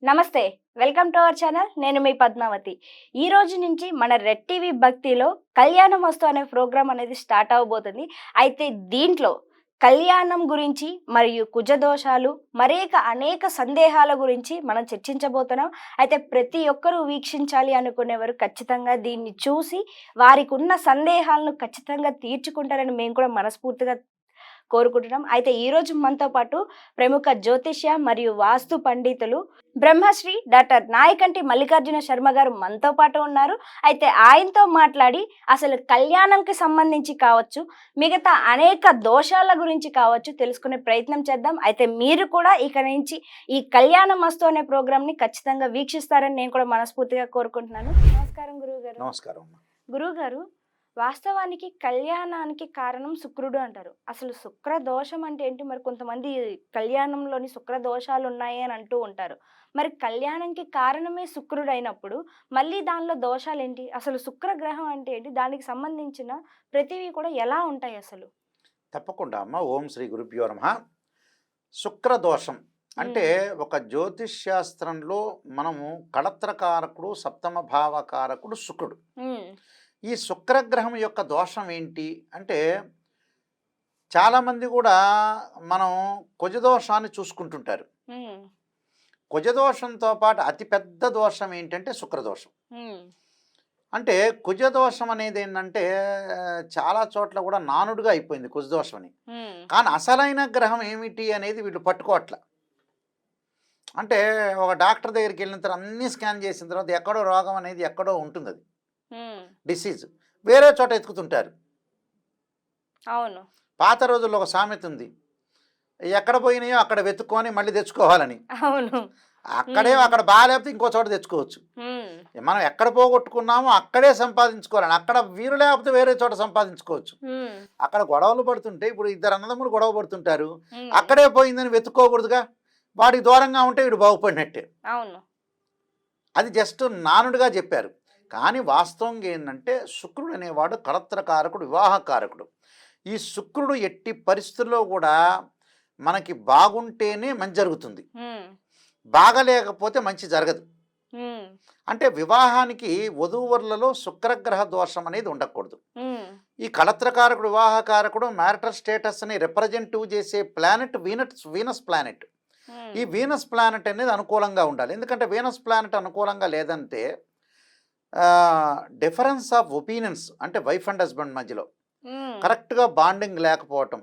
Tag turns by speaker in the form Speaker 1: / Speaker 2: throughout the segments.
Speaker 1: నమస్తే. Welcome to our channel. నేను మీ పద్మావతి. ఈ రోజు నుంచి మన రెడ్ టీవీ భక్తిలో కళ్యాణమస్తు అనే ప్రోగ్రామ్ అనేది స్టార్ట్ అవ్వబోతుంది. అయితే దీంట్లో కళ్యాణం గురించి మరియు కుజదోషాలు అనేక సందేహాల గురించి మనం చర్చించబోతున్నాం. అయితే ప్రతి ఒక్కరూ వీక్షించాలి అనుకునేవారు ఖచ్చితంగా దీన్ని చూసి వారికున్న సందేహాలను ఖచ్చితంగా తీర్చుకుంటారని మేము కూడా మనస్ఫూర్తిగా కోరుకుంటున్నాం. అయితే ఈరోజు మనతో పాటు ప్రముఖ జ్యోతిష్య మరియు వాస్తు పండితులు బ్రహ్మశ్రీ డాక్టర్ నాయకంటి మల్లికార్జున శర్మ గారు మనతో పాటు ఉన్నారు. అయితే ఆయనతో మాట్లాడి అసలు కళ్యాణంకి సంబంధించి కావచ్చు, మిగతా అనేక దోషాల గురించి కావచ్చు తెలుసుకునే ప్రయత్నం చేద్దాం. అయితే మీరు కూడా ఇక నుంచి ఈ కళ్యాణ మస్తు అనే ప్రోగ్రామ్ని ఖచ్చితంగా వీక్షిస్తారని నేను కూడా మనస్ఫూర్తిగా కోరుకుంటున్నాను. నమస్కారం గురువు గారు.
Speaker 2: నమస్కారం.
Speaker 1: గురువు గారు, వాస్తవానికి కళ్యాణానికి కారణం శుక్రుడు అంటారు. అసలు శుక్ర దోషం అంటే ఏంటి? మరి కొంతమంది కళ్యాణంలోని శుక్ర దోషాలు ఉన్నాయి అని అంటూ ఉంటారు. మరి కళ్యాణంకి కారణమే శుక్రుడు అయినప్పుడు మళ్ళీ దానిలో దోషాలు ఏంటి? అసలు శుక్ర గ్రహం అంటే ఏంటి? దానికి సంబంధించిన ప్రతివి కూడా ఎలా ఉంటాయి అసలు?
Speaker 2: తప్పకుండా అమ్మ. ఓం శ్రీ గురుభ్యో నమః. శుక్ర దోషం అంటే ఒక జ్యోతిష్ శాస్త్రంలో మనము కళత్రకారకుడు, సప్తమ భావకారకుడు శుక్రుడు. ఈ శుక్రగ్రహం యొక్క దోషం ఏంటి అంటే చాలామంది కూడా మనం కుజదోషాన్ని చూసుకుంటుంటారు. కుజదోషంతో పాటు అతిపెద్ద దోషం ఏంటంటే శుక్రదోషం. అంటే కుజదోషం అనేది ఏంటంటే చాలా చోట్ల కూడా నానుడుగా అయిపోయింది కుజదోషం అని. కానీ అసలైన గ్రహం ఏమిటి అనేది వీళ్ళు పట్టుకోవట్ల. అంటే ఒక డాక్టర్ దగ్గరికి వెళ్ళిన తర్వాత అన్ని స్కాన్ చేసిన తర్వాత ఎక్కడో రోగం అనేది ఎక్కడో ఉంటుంది, అది డిసీజ్ వేరే చోట ఎత్తుకుతుంటారు.
Speaker 1: అవును.
Speaker 2: పాత రోజుల్లో ఒక సామెత ఉంది, ఎక్కడ పోయినాయో అక్కడ వెతుక్కొని మళ్ళీ తెచ్చుకోవాలని.
Speaker 1: అవును.
Speaker 2: అక్కడ బాగాలేకపోతే ఇంకో చోట తెచ్చుకోవచ్చు. మనం ఎక్కడ పోగొట్టుకున్నామో అక్కడే సంపాదించుకోవాలని. అక్కడ వీరు లేకపోతే వేరే చోట సంపాదించుకోవచ్చు. అక్కడ గొడవలు పడుతుంటే ఇప్పుడు ఇద్దరు అన్నదమ్ములు గొడవ పడుతుంటారు, అక్కడే పోయిందని వెతుక్కోకూడదుగా. వాడికి దూరంగా ఉంటే వీడు బాగుపడినట్టే.
Speaker 1: అవును.
Speaker 2: అది జస్ట్ నానుడుగా చెప్పారు. కానీ వాస్తవంగా ఏంటంటే శుక్రుడు అనేవాడు కళత్రకారకుడు, వివాహకారకుడు. ఈ శుక్రుడు ఎట్టి పరిస్థితుల్లో కూడా మనకి బాగుంటేనే మంచి జరుగుతుంది, బాగలేకపోతే మంచి జరగదు. అంటే వివాహానికి వధూవరులలో శుక్రగ్రహ దోషం అనేది ఉండకూడదు. ఈ కళత్రకారకుడు, వివాహకారకుడు మ్యారిటల్ స్టేటస్ని రిప్రజెంటివ్ చేసే ప్లానెట్ వీనస్ ప్లానెట్. ఈ వీనస్ ప్లానెట్ అనేది అనుకూలంగా ఉండాలి. ఎందుకంటే వీనస్ ప్లానెట్ అనుకూలంగా లేదంటే డిఫరెన్స్ ఆఫ్ ఒపీనియన్స్ అంటే వైఫ్ అండ్ హస్బెండ్ మధ్యలో కరెక్ట్గా బాండింగ్ లేకపోవటం,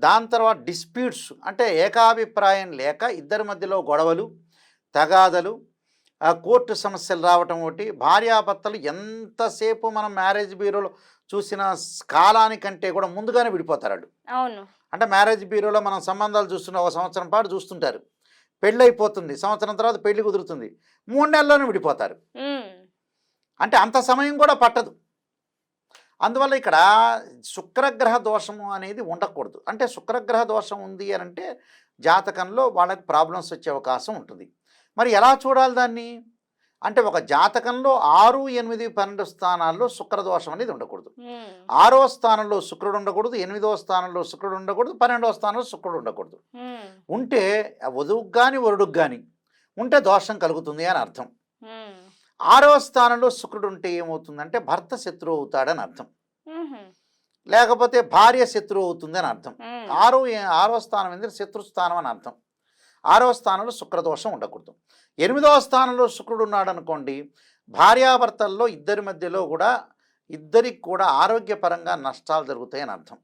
Speaker 2: దాని తర్వాత డిస్ప్యూట్స్ అంటే ఏకాభిప్రాయం లేక ఇద్దరి మధ్యలో గొడవలు, తగాదలు, కోర్టు సమస్యలు రావటం ఒకటి. భార్యాభర్తలు ఎంతసేపు మనం మ్యారేజ్ బ్యూరోలో చూసిన కాలానికంటే కూడా ముందుగానే విడిపోతారు వాళ్ళు.
Speaker 1: అవును.
Speaker 2: అంటే మ్యారేజ్ బ్యూరోలో మనం సంబంధాలు చూస్తున్న ఒక సంవత్సరం పాటు చూస్తుంటారు, పెళ్ళి అయిపోతుంది, సంవత్సరం తర్వాత పెళ్లి కుదురుతుంది, 3 నెలల్లోనే విడిపోతారు. అంటే అంత సమయం కూడా పట్టదు. అందువల్ల ఇక్కడ శుక్రగ్రహ దోషము అనేది ఉండకూడదు. అంటే శుక్రగ్రహ దోషం ఉంది అని అంటే జాతకంలో వాళ్ళకి ప్రాబ్లమ్స్ వచ్చే అవకాశం ఉంటుంది. మరి ఎలా చూడాలి దాన్ని అంటే ఒక జాతకంలో 6, 8, 12 స్థానాల్లో శుక్రదోషం అనేది ఉండకూడదు. 6వ స్థానంలో శుక్రుడు ఉండకూడదు, 8వ స్థానంలో శుక్రుడు ఉండకూడదు, 12వ స్థానంలో శుక్రుడు ఉండకూడదు. ఉంటే వధువుకు కానీ వరుడుకు కానీ ఉంటే దోషం కలుగుతుంది అని అర్థం. 6వ స్థానంలో శుక్రుడు ఉంటే ఏమవుతుందంటే భర్త శత్రువు అవుతాడని అర్థం, లేకపోతే భార్య శత్రువు అవుతుంది అని అర్థం. 6వ స్థానం ఎందుకంటే శత్రుస్థానం అని అర్థం. 6వ స్థానంలో శుక్రదోషం ఉండకూడదు. 8వ స్థానంలో శుక్రుడు ఉన్నాడు అనుకోండి, భార్యాభర్తల్లో ఇద్దరి మధ్యలో కూడా ఇద్దరికి కూడా ఆరోగ్యపరంగా నష్టాలు జరుగుతాయని అర్థం.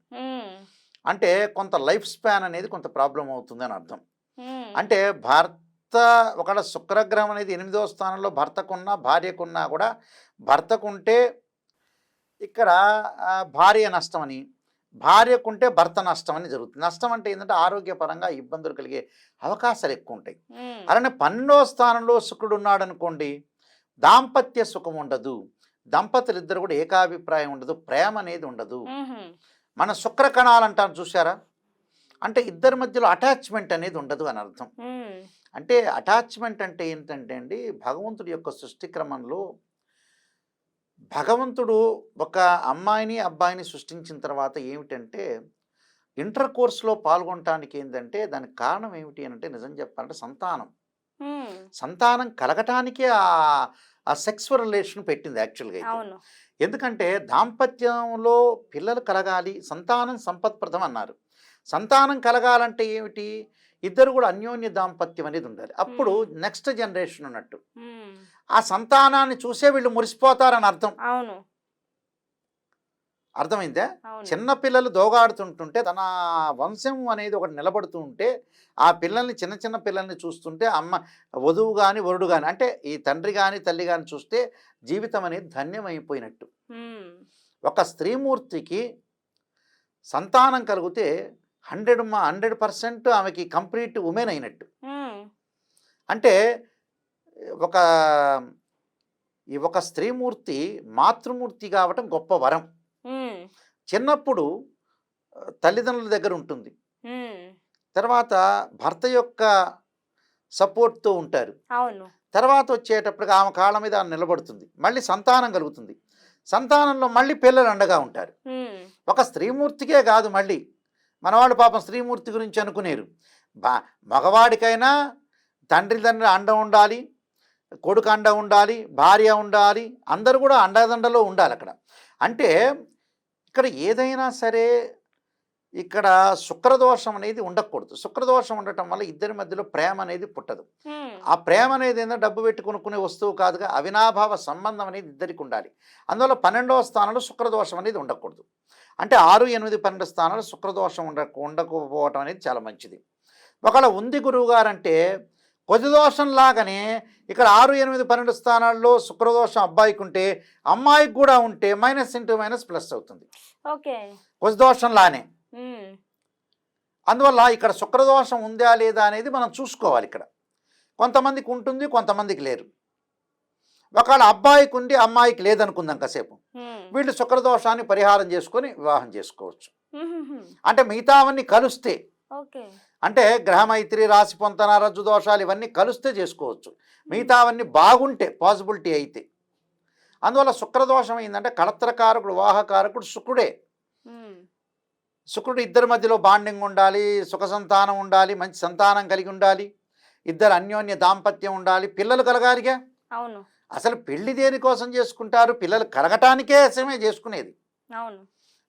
Speaker 2: అంటే కొంత లైఫ్ స్పాన్ అనేది కొంత ప్రాబ్లం అవుతుంది అని అర్థం. అంటే ఒకవేళ శుక్రగ్రహం అనేది 8వ స్థానంలో భర్తకున్నా భార్యకున్నా కూడా భర్తకుంటే ఇక్కడ భార్య నష్టమని, భార్యకుంటే భర్త నష్టం అని జరుగుతుంది. నష్టం అంటే ఏంటంటే ఆరోగ్యపరంగా ఇబ్బందులు కలిగే అవకాశాలు ఎక్కువ ఉంటాయి. అలానే 12వ స్థానంలో శుక్రుడు ఉన్నాడు అనుకోండి, దాంపత్య సుఖం ఉండదు, దంపతులు ఇద్దరు కూడా ఏకాభిప్రాయం ఉండదు, ప్రేమ అనేది ఉండదు. మన శుక్ర కణాలు అంటారు చూసారా, అంటే ఇద్దరి మధ్యలో అటాచ్మెంట్ అనేది ఉండదు అని అర్థం. అంటే అటాచ్మెంట్ అంటే ఏంటంటే అండి, భగవంతుడి యొక్క సృష్టి క్రమంలో భగవంతుడు ఒక అమ్మాయిని అబ్బాయిని సృష్టించిన తర్వాత ఏమిటంటే ఇంటర్ కోర్స్లో పాల్గొనటానికి ఏంటంటే దానికి కారణం ఏమిటి అంటే నిజం చెప్పాలంటే సంతానం.
Speaker 1: ఉమ్,
Speaker 2: సంతానం కలగటానికే ఆ సెక్స్ రిలేషన్ పెట్టింది యాక్చువల్గా అయితే.
Speaker 1: అవును.
Speaker 2: ఎందుకంటే దాంపత్యంలో పిల్లలు కలగాలి, సంతానం సంపత్ప్రదం అన్నారు. సంతానం కలగాలంటే ఏమిటి? ఇద్దరు కూడా అన్యోన్య దాంపత్యం అనేది ఉండాలి. అప్పుడు నెక్స్ట్ జనరేషన్ ఉన్నట్టు.
Speaker 1: ఉమ్,
Speaker 2: ఆ సంతానాన్ని చూసే వీళ్ళు మురిసిపోతారని అర్థం.
Speaker 1: అవును.
Speaker 2: అర్థమైందా?
Speaker 1: అవును.
Speaker 2: చిన్న పిల్లలు దోగాడుతుంటుంటే తన వంశం అనేది ఒకటి నిలబడుతూ ఉంటే ఆ పిల్లల్ని చిన్న చిన్న పిల్లల్ని చూస్తుంటే అమ్మ వధువు కానీ వరుడు కానీ అంటే ఈ తండ్రి కానీ తల్లి కానీ చూస్తే జీవితం అనేది ధన్యమైపోయినట్టు.
Speaker 1: ఉమ్,
Speaker 2: ఒక స్త్రీమూర్తికి సంతానం కలిగితే 100% ఆమెకి కంప్లీట్ ఉమెన్ అయినట్టు.
Speaker 1: ఉమ్,
Speaker 2: అంటే ఒక ఒక స్త్రీమూర్తి మాతృమూర్తి కావటం గొప్ప వరం.
Speaker 1: ఉమ్,
Speaker 2: చిన్నప్పుడు తల్లిదండ్రుల దగ్గర ఉంటుంది,
Speaker 1: ఉమ్,
Speaker 2: తర్వాత భర్త యొక్క సపోర్ట్తో ఉంటారు,
Speaker 1: అవును.
Speaker 2: తర్వాత వచ్చేటప్పటికి ఆమె కాళ్ళ మీద ఆమె నిలబడుతుంది, మళ్ళీ సంతానం కలుగుతుంది, సంతానంలో మళ్ళీ పిల్లలు అండగా ఉంటారు.
Speaker 1: ఉమ్,
Speaker 2: ఒక స్త్రీమూర్తికే కాదు, మళ్ళీ మనవాళ్ళు పాపం స్త్రీమూర్తి గురించి అనుకునేరు. మగవాడికైనా తండ్రి అండ ఉండాలి, కొడుకు అండ ఉండాలి, భార్య ఉండాలి, అందరూ కూడా అండదండలో ఉండాలి అక్కడ. అంటే ఇక్కడ ఏదైనా సరే ఇక్కడ శుక్రదోషం అనేది ఉండకూడదు. శుక్రదోషం ఉండటం వల్ల ఇద్దరి మధ్యలో ప్రేమ అనేది పుట్టదు.
Speaker 1: ఉమ్,
Speaker 2: ఆ ప్రేమ అనేది ఏంటంటే డబ్బు పెట్టి కొనుక్కునే వస్తువు కాదుగా, అవినాభావ సంబంధం అనేది ఇద్దరికి ఉండాలి. అందువల్ల 12వ స్థానంలో శుక్రదోషం అనేది ఉండకూడదు. అంటే 6, 8, 12 స్థానాలు శుక్రదోషం ఉండకపోవటం అనేది చాలా మంచిది. ఒకవేళ ఉంది గురువు గారంటే కొద్ది దోషం లాగానే ఇక్కడ 6, 8, 12 స్థానాల్లో శుక్రదోషం అబ్బాయికి ఉంటే అమ్మాయికి కూడా ఉంటే -++ అవుతుంది
Speaker 1: ఓకే.
Speaker 2: కొద్ది దోషంలానే.
Speaker 1: ఉమ్,
Speaker 2: అందువల్ల ఇక్కడ శుక్రదోషం ఉందా లేదా అనేది మనం చూసుకోవాలి. ఇక్కడ కొంతమందికి ఉంటుంది, కొంతమందికి లేరు. ఒకవేళ అబ్బాయికి ఉండి అమ్మాయికి లేదనుకుందాం కాసేపు,
Speaker 1: ఉమ్,
Speaker 2: వీళ్ళు శుక్రదోషాన్ని పరిహారం చేసుకొని వివాహం చేసుకోవచ్చు.
Speaker 1: ఉహుహు,
Speaker 2: అంటే మిగతావన్నీ కలుస్తే,
Speaker 1: ఓకే.
Speaker 2: అంటే గ్రహమైత్రి, రాశి పొంతన, రజ్జు దోషాలు ఇవన్నీ కలుస్తే చేసుకోవచ్చు. మిగతావన్నీ బాగుంటే పాసిబిలిటీ అయితే. అందువల్ల శుక్రదోషం ఏంటంటే కళత్రకారకుడు, వివాహకారకుడు శుక్రుడే.
Speaker 1: ఉమ్,
Speaker 2: శుక్రుడు ఇద్దరి మధ్యలో బాండింగ్ ఉండాలి, సుఖ సంతానం ఉండాలి, మంచి సంతానం కలిగి ఉండాలి, ఇద్దరు అన్యోన్య దాంపత్యం ఉండాలి, పిల్లలు కలగాలిగా.
Speaker 1: అవును.
Speaker 2: అసలు పెళ్లి దేనికోసం చేసుకుంటారు? పిల్లలు కలగటానికే అసమే చేసుకునేది.
Speaker 1: అవును.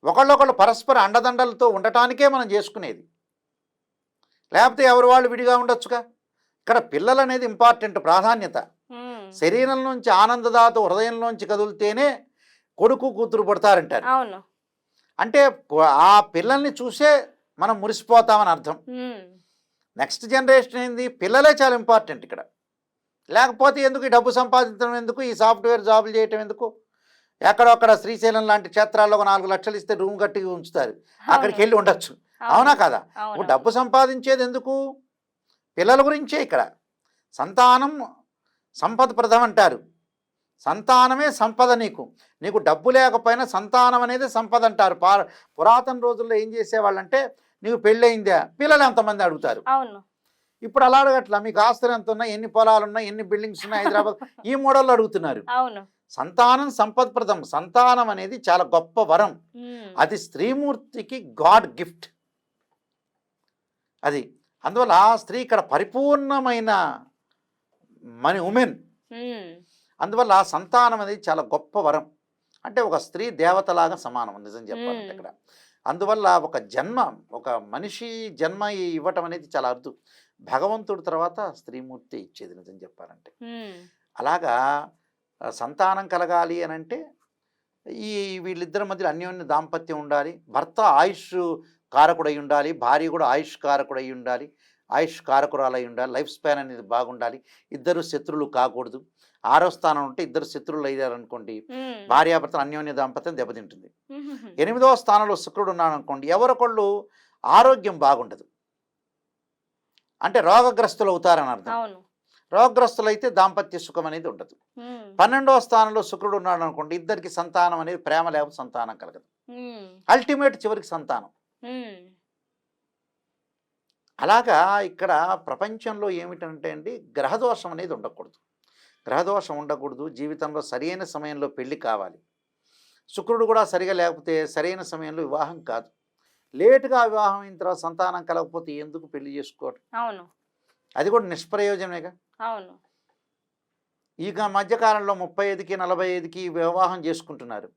Speaker 2: ఒకళ్ళొకళ్ళు పరస్పర అండదండలతో ఉండటానికే మనం చేసుకునేది. లేకపోతే ఎవరు వాళ్ళు విడిగా ఉండొచ్చుగా. ఇక్కడ పిల్లలు అనేది ఇంపార్టెంట్, ప్రాధాన్యత.
Speaker 1: ఉమ్,
Speaker 2: శరీరం నుంచి ఆనందదాత హృదయంలోంచి కదులుతేనే కొడుకు కూతురు పుడతారంటారు.
Speaker 1: అవును.
Speaker 2: అంటే ఆ పిల్లల్ని చూసే మనం మురిసిపోతామని అర్థం.
Speaker 1: ఉమ్,
Speaker 2: నెక్స్ట్ జనరేషన్ ఏంది? పిల్లలే చాలా ఇంపార్టెంట్ ఇక్కడ. లేకపోతే ఎందుకు ఈ డబ్బు సంపాదించడం ఎందుకు, ఈ సాఫ్ట్వేర్ జాబులు చేయటం ఎందుకు? ఎక్కడొక్కడ శ్రీశైలం లాంటి క్షేత్రాల్లో ఒక 4 లక్షలు ఇస్తే రూమ్ కట్టి ఉంచుతారు, అక్కడికి వెళ్ళి ఉండొచ్చు. అవునా కదా?
Speaker 1: అవును.
Speaker 2: డబ్బు సంపాదించేది ఎందుకు? పిల్లల గురించే. ఇక్కడ సంతానం సంపదప్రదం అంటారు. సంతానమే సంపద. నీకు డబ్బు లేకపోయినా సంతానం అనేది సంపద అంటారు. పురాతన రోజుల్లో ఏం చేసేవాళ్ళంటే నీకు పెళ్ళయిందా, పిల్లలు ఎంతమంది అడుగుతారు.
Speaker 1: అవును.
Speaker 2: ఇప్పుడు అలా అడగట్లా. మీకు ఆస్తులు ఎంత ఉన్నాయి, ఎన్ని పొలాలు ఉన్నాయి, ఎన్ని బిల్డింగ్స్ ఉన్నాయి హైదరాబాద్, ఈ మోడల్లో అడుగుతున్నారు.
Speaker 1: అవును.
Speaker 2: సంతానం సంపత్ప్రదం. సంతానం అనేది చాలా గొప్ప వరం.
Speaker 1: ఉమ్,
Speaker 2: అది స్త్రీమూర్తికి గాడ్ గిఫ్ట్ అది. అందువల్ల ఆ స్త్రీ ఇక్కడ పరిపూర్ణమైన ఉమెన్.
Speaker 1: ఉమ్,
Speaker 2: అందువల్ల ఆ సంతానం అనేది చాలా గొప్ప వరం. అంటే ఒక స్త్రీ దేవతలాగా సమానం నిజం చెప్పాలంటే ఇక్కడ. అందువల్ల ఒక మనిషి జన్మ ఇవ్వటం అనేది చాలా అరుదు. భగవంతుడి తర్వాత స్త్రీమూర్తి ఇచ్చేది నిజం చెప్పాలంటే.
Speaker 1: ఉమ్,
Speaker 2: అలాగా సంతానం కలగాలి అని అంటే వీళ్ళిద్దరి మధ్యలో అన్యోన్య దాంపత్యం ఉండాలి. భర్త ఆయుష్ కారకుడై ఉండాలి, భార్య కూడా ఆయుష్ కారకుడై ఉండాలి, ఆయుష్ కారకురాలై ఉండాలి. లైఫ్ స్పాన్ అనేది బాగుండాలి. ఇద్దరు శత్రువులు కాకూడదు. 6వ స్థానం ఉంటే ఇద్దరు శత్రువులు అయ్యారనుకోండి,
Speaker 1: ఉమ్,
Speaker 2: భార్యాభర్తల అన్యోన్య దాంపత్యం దెబ్బతింటుంది.
Speaker 1: ఉహుహు,
Speaker 2: 8వ స్థానంలో శుక్రుడు ఉన్నాడు అనుకోండి, ఎవరొకళ్ళు ఆరోగ్యం బాగుండదు, అంటే రోగగ్రస్తులు అవుతారని అర్థం.
Speaker 1: అవును.
Speaker 2: రోగగ్రస్తులు అయితే దాంపత్య సుఖం అనేది ఉండదు.
Speaker 1: ఉమ్,
Speaker 2: 12వ స్థానంలో శుక్రుడు ఉన్నాడు అనుకోండి, ఇద్దరికి సంతానం అనేది ప్రేమ లేకపోతే సంతానం కలగదు.
Speaker 1: ఉమ్,
Speaker 2: అల్టిమేట్ చివరికి సంతానం.
Speaker 1: ఉమ్,
Speaker 2: అలాగా ఇక్కడ ప్రపంచంలో ఏమిటంటే అండి, గ్రహదోషం అనేది ఉండకూడదు. గ్రహదోషం ఉండకూడదు. జీవితంలో సరైన సమయంలో పెళ్లి కావాలి. శుక్రుడు కూడా సరిగా లేకపోతే సరైన సమయంలో వివాహం కాదు. లేటుగా వివాహం అయిన తర్వాత సంతానం కలగకపోతే ఎందుకు పెళ్లి చేసుకోవడం?
Speaker 1: అవును.
Speaker 2: అది కూడా నిష్ప్రయోజనమేగా.
Speaker 1: అవును.
Speaker 2: ఇక మధ్యకాలంలో 35కి 45కి వివాహం చేసుకుంటున్నారు.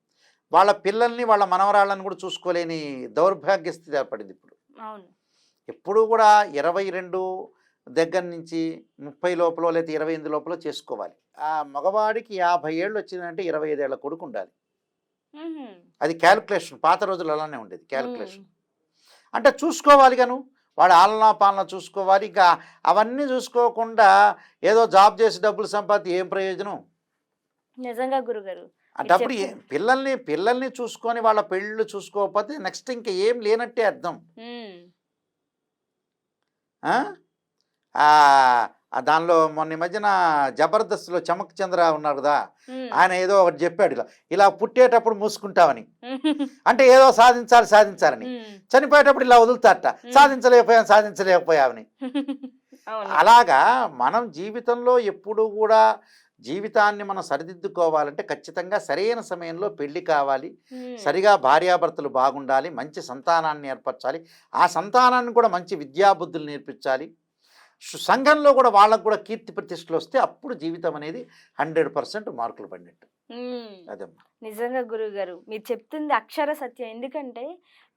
Speaker 2: వాళ్ళ పిల్లల్ని వాళ్ళ మనవరాళ్ళని కూడా చూసుకోలేని దౌర్భాగ్య స్థితి ఏర్పడింది ఇప్పుడు.
Speaker 1: అవును.
Speaker 2: ఎప్పుడూ కూడా 22 దగ్గర నుంచి 30 లోపల లేకపోతే 28 లోపల చేసుకోవాలి. ఆ మగవాడికి 50 ఏళ్ళు వచ్చిందంటే 25 ఏళ్ల కొడుకు ఉండాలి.
Speaker 1: హుహు.
Speaker 2: అది క్యాలిక్యులేషన్. పాత రోజులు అలానే ఉండేది
Speaker 1: హ్మ్.
Speaker 2: క్యాలిక్యులేషన్. అంటే చూసుకోవాలిగా నువ్వు. వాడి ఆలనా పాలన చూసుకోవాలి. ఇంకా అవన్నీ చూసుకోకుండా ఏదో జాబ్ చేసి డబ్బులు సంపాదించి ఏం ప్రయోజనం?
Speaker 1: నిజంగా గురుగారు.
Speaker 2: ఆ
Speaker 1: మీరు
Speaker 2: డబ్బులు
Speaker 1: చెప్పింది.
Speaker 2: పిల్లల్ని చూసుకొని వాళ్ళ పెళ్ళిళ్ళు చూసుకోకపోతే నెక్స్ట్ ఇంక ఏం లేనట్టే అర్థం.
Speaker 1: హ్మ్.
Speaker 2: ఆ! ఆహ్, దానిలో మొన్న ఈ మధ్యన 'జబర్దస్త్‌లో' చమక్ చంద్ర ఉన్నాడు కదా!
Speaker 1: హ్మ్.
Speaker 2: ఆయన ఏదో ఒకటి చెప్పాడు ఇలా. ఇలా పుట్టేటప్పుడు మూసుకుంటావని. అంటే ఏదో సాధించాలని.
Speaker 1: హ్మ్.
Speaker 2: చనిపోయేటప్పుడు ఇలా వదులుతారట.
Speaker 1: హ్మ్.
Speaker 2: సాధించలేకపోయావని.
Speaker 1: అవును.
Speaker 2: అలాగా మనం జీవితంలో ఎప్పుడూ కూడా జీవితాన్ని మనం సరిదిద్దుకోవాలంటే ఖచ్చితంగా సరైన సమయంలో పెళ్లి కావాలి.
Speaker 1: హ్మ్.
Speaker 2: సరిగా భార్యాభర్తలు బాగుండాలి. మంచి సంతానాన్ని ఏర్పరచాలి. ఆ సంతానాన్ని కూడా మంచి విద్యాబుద్ధులు నేర్పించాలి. సంఘంలో కూడా వాళ్ళకు కూడా కీర్తి ప్రతిష్టలు వస్తే అప్పుడు జీవితం అనేది 100% మార్కులు పడినట్టు.
Speaker 1: హ్మ్.
Speaker 2: అదమ్మా.
Speaker 1: నిజంగా గురువుగారు. మీరు చెప్తుంది అక్షర సత్యం. ఎందుకంటే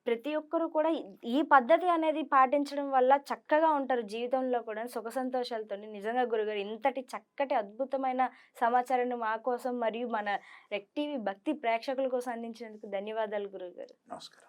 Speaker 1: ప్రతి ఒక్కరు కూడా ఈ పద్ధతి అనేది పాటించడం వల్ల చక్కగా ఉంటారు జీవితంలో కూడా సుఖ సంతోషాలతోని. నిజంగా గురుగారు ఇంతటి చక్కటి అద్భుతమైన సమాచారాన్ని మా కోసం మరియు మన రెక్ టీవీ భక్తి ప్రేక్షకుల కోసం అందించినందుకు ధన్యవాదాలు గురువుగారు.
Speaker 2: నమస్కారం.